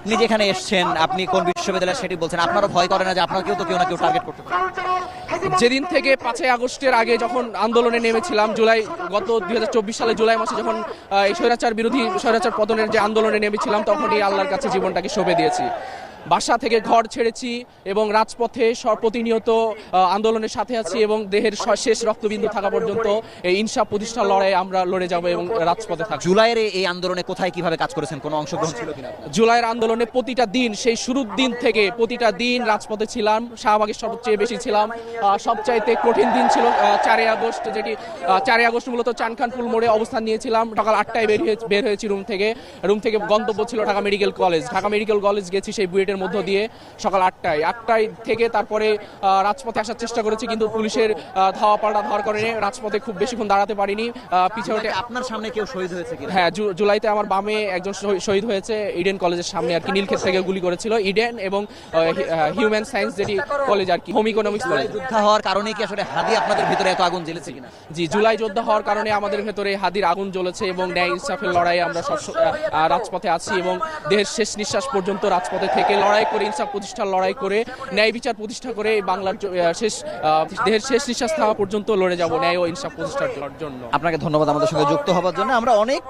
আপনি যেখানে এসেছেন, আপনি কোন বিশ্ববিদ্যালয় সেটি বলছেন, আপনারও ভয় করে না যে আপনাকেও তো কেউ না কেউ টার্গেট করতে পারে? যেদিন থেকে 5ই আগস্টের আগে যখন আন্দোলনে নেমেছিলাম, গত 2024 সালে জুলাই মাসে যখন এই স্বৈরাচার পতনের যে আন্দোলনে নেমেছিলাম, তখনই আল্লাহর কাছে জীবনটাকে সঁপে দিয়েছি। বাসা থেকে ঘর ছেড়েছি এবং রাজপথে প্রতিনিয়ত আন্দোলনের সাথে আছি এবং দেহের শেষ রক্তবিন্দু থাকা পর্যন্ত এই ইনসাফ প্রতিষ্ঠার লড়াই আমরা লড়ে যাব এবং রাজপথে থাকব। জুলাইয়ের এই আন্দোলনে কোথায় কিভাবে কাজ করেছেন, কোনো অংশগ্রহণ ছিল কিনা? জুলাইয়ের আন্দোলনে প্রতিটা দিন, সেই শুরুর দিন থেকে প্রতিটা দিন রাজপথে ছিলাম। শাহবাগে সবচেয়ে বেশি ছিলাম। সবচাইতে কঠিন দিন ছিল 4ই আগস্ট, যেটি 4ই আগস্ট মূলত চানখানপুল মোড়ে অবস্থান নিয়েছিলাম। সকাল 8টায় বের হয়েছি রুম থেকে গন্তব্য ছিল ঢাকা মেডিকেল কলেজ গেছি সেই বুয়েটের মধ্য দিয়ে সকাল 8টায় থেকে তারপরে রাজপথে আসার চেষ্টা করেছি, কিন্তু পুলিশের ধাওয়া কারণে রাজপথে খুব বেশিক্ষণ দাঁড়াতে পারিনি। পিছনে আপনার সামনে কেউ শহীদ হয়েছে কিনা? হ্যাঁ, জুলাইতে আমার বামে একজন শহীদ হয়েছে ইডেন কলেজের সামনে আর কি। নীলক্ষেত থেকে গুলি করেছিল ইডেন এবং হিউম্যান সায়েন্স যেটি কলেজ আর কি, হোম ইকোনমিক্স কলেজ। যোদ্ধা হওয়ার কারণে কি আসলে হাদি আপনাদের ভিতরে এত আগুন জ্বলেছে কিনা? জি, জুলাই যোদ্ধা হওয়ার কারণে আমাদের ভেতরে হাদির আগুন জ্বলেছে এবং ন্যায় ইনসাফের লড়াইয়ে আমরা সব রাজপথে আছি এবং দেহের শেষ নিঃশ্বাস পর্যন্ত রাজপথে থেকে লড়াই করে, ইনসাফ প্রতিষ্ঠার লড়াই করে, ন্যায় বিচার প্রতিষ্ঠা করে বাংলার দেহের শেষ নিঃশ্বাস থাকা পর্যন্ত লড়ে যাব ন্যায় ও ইনসাফ প্রতিষ্ঠার জন্য। আপনাকে ধন্যবাদ আমাদের সঙ্গে যুক্ত হওয়ার জন্য। আমরা অনেক